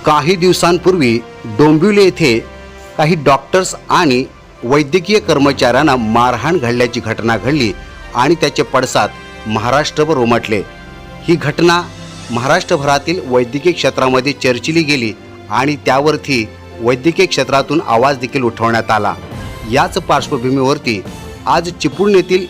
काही दिवसांपूर्वी डोंबिवली येथे काही डॉक्टर्स आणि वैद्यकीय कर्मचाऱ्यांना मारहाण घडल्याची घटना घडली आणि त्याचे पडसाद महाराष्ट्रभर उमटले। ही घटना महाराष्ट्रभरातील वैद्यकीय क्षेत्रामध्ये चर्चिली गेली आणि त्यावरती वैद्यकीय क्षेत्रातून आवाज देखील उठवण्यात आला। याच पार्श्वभूमीवरती आज चिपळूण येथील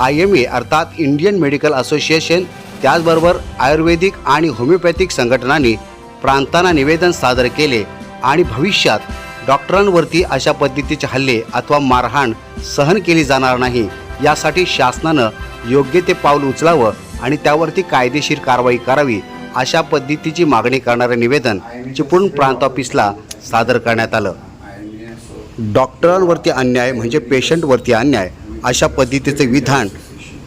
IMA अर्थात इंडियन मेडिकल असोसिएशन त्याचबरोबर आयुर्वेदिक आणि होमिओपॅथिक संघटनांनी प्रांतांना निवेदन सादर केले आणि भविष्यात डॉक्टरांवरती अशा पद्धतीचे हल्ले अथवा मारहाण सहन केली जाणार नाही यासाठी शासनानं योग्य ते पाऊल उचलावं आणि त्यावरती कायदेशीर कारवाई करावी अशा पद्धतीची मागणी करणारे निवेदन चिपळूण प्रांत ऑफिसला सादर करण्यात आलं। डॉक्टरांवरती अन्याय म्हणजे पेशंटवरती अन्याय अशा पद्धतीचे विधान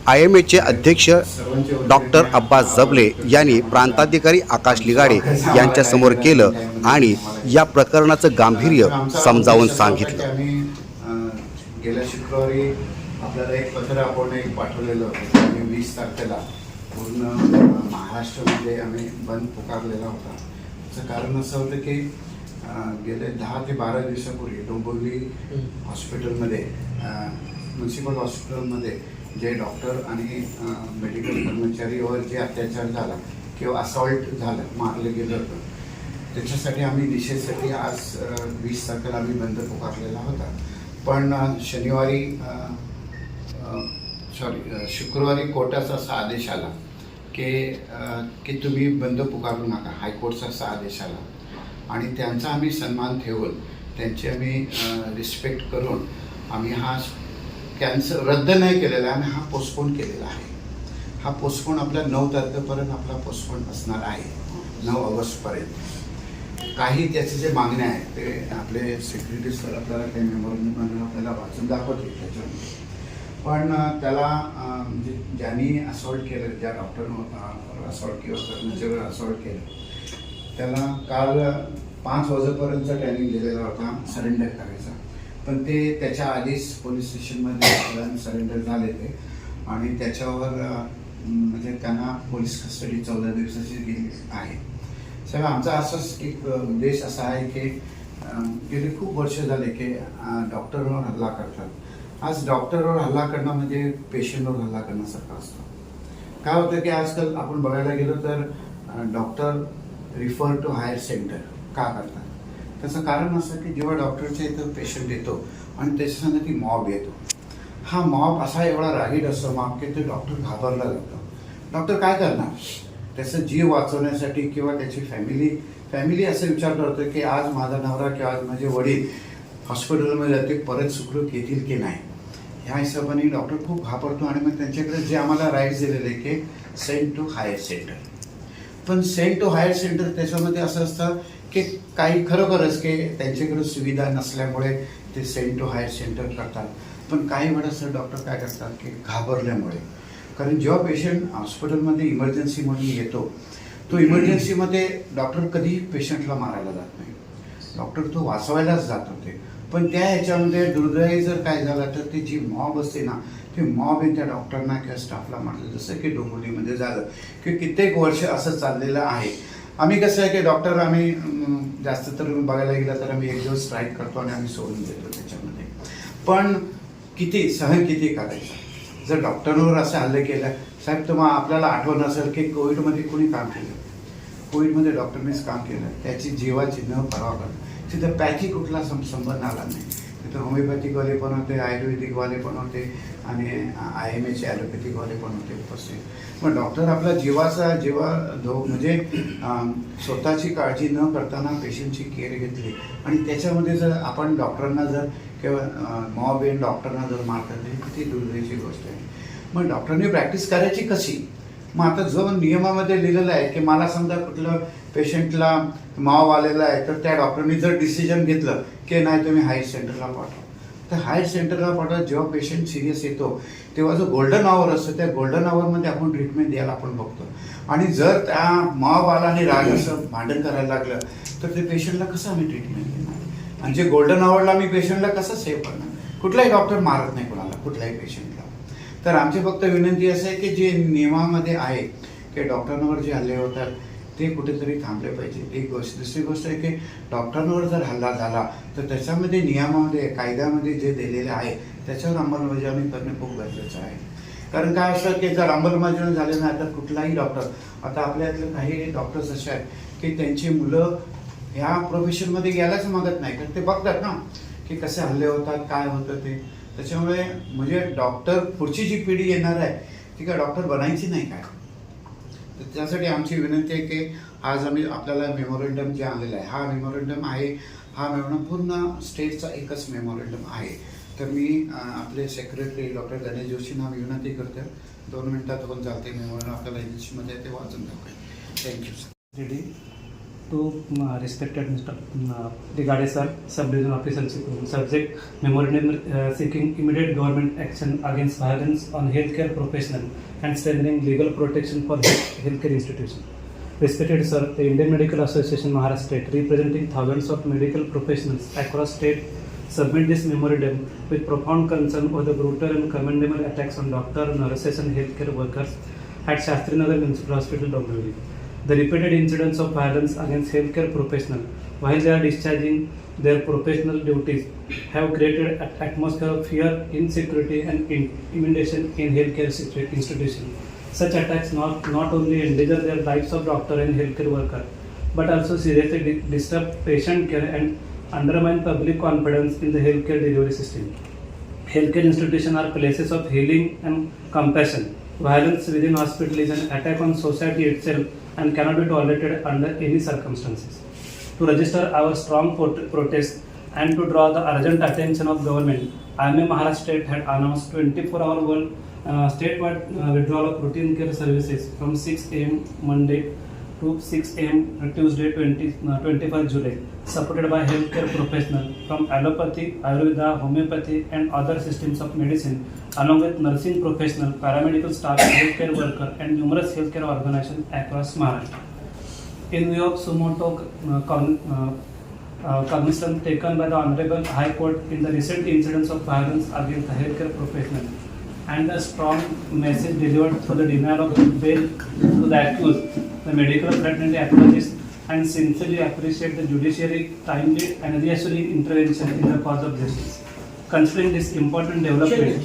IMAचे अध्यक्ष डॉक्टर अब्बास जबले यांनी प्रांताधिकारी आकाश लिगाडे यांच्यासमोर केलं आणि या प्रकरणाचं गांभीर्य समजावून सांगितलं। गेल्या शुक्रवारी आपल्याला एक पत्र आपण पाठवलेलं होतं आणि 20 तारखेला पूर्ण महाराष्ट्रामध्ये आम्ही बंद पुकारलेला होता। त्याचं कारण असं होतं की गेले 10 ते 12 दिवसापूर्वी डोंबिवली हॉस्पिटलमध्ये म्युन्सिपल हॉस्पिटलमध्ये जे डॉक्टर आणि मेडिकल कर्मचारीवर जे अत्याचार झाला किंवा असॉल्ट झालं, मारलं गेलं होतं, त्याच्यासाठी आम्ही निषेधासाठी आज 20 तारखेला आम्ही बंद पुकारलेला होता। पण शुक्रवारी कोर्टाचा असा आदेश आला की तुम्ही बंद पुकारू नका, हायकोर्टचा असा आदेश आला आणि त्यांचा आम्ही सन्मान ठेवून त्यांची आम्ही रिस्पेक्ट करून आम्ही हा रद्द नाही केलेला आणि हा पोस्टपोन केलेला आहे। हा पोस्टपोन आपल्या 9 तारखेपर्यंत आपला पोस्टपोन असणार आहे, 9 ऑगस्टपर्यंत। काही त्याचे जे मागण्या आहेत ते आपले सेक्रेटरी सर आपल्याला काही मेमोरंडम आपल्याला वाचून दाखवतील त्याच्यामध्ये। पण त्याला म्हणजे ज्यांनी असॉल्ट केलं, ज्या डॉक्टरनं असॉल्ट किंवा कर्मचाऱ्यावर असॉल्ट केलं, त्याला काल 5 वाजेपर्यंतचा टायमिंग दिलेला होता सरेंडर करायचा, पण ते त्याच्या आधीच पोलीस स्टेशनमध्ये सरेंडर झाले ते आणि त्याच्यावर म्हणजे त्यांना पोलीस कस्टडी 14 दिवसाची गेली आहे। सगळं आमचा असाच एक उद्देश असा आहे की गेले खूप वर्ष झाले की डॉक्टरवर हल्ला करतात। आज डॉक्टरवर हल्ला करणं म्हणजे पेशंटवर हल्ला करण्यासारखं असतं। काय होतं की आजकाल आपण बघायला गेलो तर doctor refer to higher centre का करतात? त्याचं कारण असं की जेव्हा डॉक्टरच्या इथं पेशंट येतो आणि त्याच्यासंग ती मॉब येतो, हा मॉब असा एवढा रागीट असतो मॉब की ते डॉक्टर घाबरला जातो। डॉक्टर काय करणार? त्याचं जीव वाचवण्यासाठी किंवा त्याची फॅमिली असं विचार करतो की आज माझा नवरा किंवा आज माझे वडील हॉस्पिटलमध्ये जाते, परत सुखरूप येतील की नाही, ह्या हिशोबाने डॉक्टर खूप घाबरतो आणि मग त्यांच्याकडे जे आम्हाला राईट्स दिलेले की सेंड टू हायर सेंटर। पण सेंड टू हायर सेंटर त्याच्यामध्ये असं असतं की काही खरोखरच की त्यांच्याकडे सुविधा नसल्यामुळे ते सेंड टू हायर सेंटर करतात, पण काही वेळेस डॉक्टर काय करतात की घाबरल्यामुळे, कारण जेव्हा पेशंट हॉस्पिटलमध्ये इमर्जन्सीमध्ये येतो तो इमर्जन्सीमध्ये डॉक्टर कधी पेशंटला मारायला जात नाही, डॉक्टर तो वाचवायलाच जात होते। पण त्या ह्याच्यामध्ये दुर्दैवी जर काय झालं तर ती जी मॉब असते ना, ते मॉब त्या डॉक्टरना किंवा स्टाफला मारलं, जसं की डोंबिवलीमध्ये झालं की कित्येक वर्ष असं चाललेलं आहे। आम्ही कसं आहे की डॉक्टर आम्ही जास्त तर बघायला गेलं तर आम्ही एक दिवस स्ट्राईक करतो आणि आम्ही सोडून देतो त्याच्यामध्ये, पण किती सहन किती करायचं? जर डॉक्टरवर असं हल्ले केलं, साहेब तुम्हाला आपल्याला आठवण असेल की कोविडमध्ये कोणी काम केलं, कोविडमध्ये डॉक्टरनेच काम केलं, त्याची जीवाची न पर्वा करणं, तिथं पॅथी कुठला संबंध आला नाही, तिथं होमिओपॅथिकवाले पण होते, आयुर्वेदिकवाले पण होते आणि IMAचे ॲलोपॅथिकवाले पण होते उपस्थित। मग डॉक्टर आपला जीवाचा म्हणजे स्वतःची काळजी न करताना पेशंटची केअर घेतली आणि त्याच्यामध्ये जर आपण डॉक्टरांना जर किंवा मॉब येऊन डॉक्टरांना जर मारतात तरी किती दुर्दैवाची गोष्ट आहे। मग डॉक्टरांनी प्रॅक्टिस करायची कशी? मग आता जो नियमामध्ये लिहिलेलं आहे की मला समजा कुठलं पेशंटला मॉब आलेला आहे तर त्या डॉक्टरनी जर डिसिजन घेतलं की नाही तुम्ही हायर सेंटरला पाठवा, तर हायर सेंटरला पाठवा। जेव्हा पेशंट सिरियस येतो तेव्हा जो गोल्डन आवर असतो त्या गोल्डन आवरमध्ये आपण ट्रीटमेंट द्यायला आपण बघतो आणि जर त्या मॉब आला आणि राग असं भांडण करायला लागलं तर ते पेशंटला कसं आम्ही ट्रीटमेंट देणार? आणि जे गोल्डन आवरला मी पेशंटला कसं सेव्ह करणार? कुठलाही डॉक्टर मारत नाही कोणाला, कुठल्याही पेशंटला। तर आमची फक्त विनंती असं आहे की जे नियमामध्ये आहे की डॉक्टरांवर जे हल्ले होतात ते कुठेतरी थांबले पाहिजे. एक गोष्ट. दुसरी गोष्ट आहे की डॉक्टरांवर जर हल्ला झाला तर त्याच्यामध्ये नियमामध्ये कायद्यामध्ये जे दिलेले आहे त्याच्यावर अंमलबजावणी करणे खूप गरजेचं आहे. कारण काय असतं की जर अंमलबजावणी झाले नाही तर कुठलाही डॉक्टर, आता आपल्यातले काही डॉक्टर्स असे आहेत की त्यांची मुलं ह्या प्रोफेशनमध्ये गेलाच मागत नाही, तर ते बघतात ना की कसे हल्ले होतात, काय होतं ते. त्याच्यामुळे म्हणजे डॉक्टर पुढची जी पिढी येणार आहे ती काय डॉक्टर बनायची नाही काय. तर त्यासाठी आमची विनंती आहे की आज आम्ही आपल्याला मेमोरंडम जे आणलेलं आहे, हा मेमोरंडम आहे, हा मेमोरंडम पूर्ण स्टेटचा एकच मेमोरंडम आहे. तर मी आपले सेक्रेटरी डॉक्टर गणेश जोशींना विनंती करतो, 2 मिनिटात होऊन चालते मेमोरंडम आपल्याला इंग्लिशमध्ये ते वाचून दाखवेल. Thank you sir. Ready to respected Mr. Brigadier Sir, Sub-Division Officer, subject memorandum seeking immediate government action against violence on healthcare professional and strengthening legal protection for healthcare institutions. Respected Sir, the Indian Medical Association Maharashtra State, representing thousands of medical professionals across state, submit this memorandum with profound concern over the brutal and commendable attacks on doctors, nurses and healthcare workers at Shastri Nagar Municipal Hospital, Dombivli. The repeated incidents of violence against healthcare professionals while they are discharging their professional duties have created an atmosphere of fear, insecurity and intimidation in healthcare institutions. Such attacks not only endanger the lives of doctor and healthcare worker, but also seriously disrupt patient care and undermine public confidence in the healthcare delivery system. Healthcare institutions are places of healing and compassion. Violence within hospital is an attack on society itself and cannot be tolerated under any circumstances. To register our strong protest and to draw the urgent attention of government, IMA Maharashtra State had announced 24-hour statewide withdrawal of routine care services from 6 a.m. Monday to 6 a.m. Tuesday 21st July, supported by healthcare professionals from allopathy, Ayurveda, homeopathy and other systems of medicine, along with nursing professionals, paramedical staff, healthcare workers and numerous healthcare organizations across Maharashtra. In view of sumoto cognizance taken by the Honorable High Court in the recent incidents of violence against the healthcare professionals and the strong message delivered through the denial of bail to the accused, the medical fraternity acknowledges and sincerely appreciate the judiciary timely and reassuring intervention in the cause of justice. Considering this important development,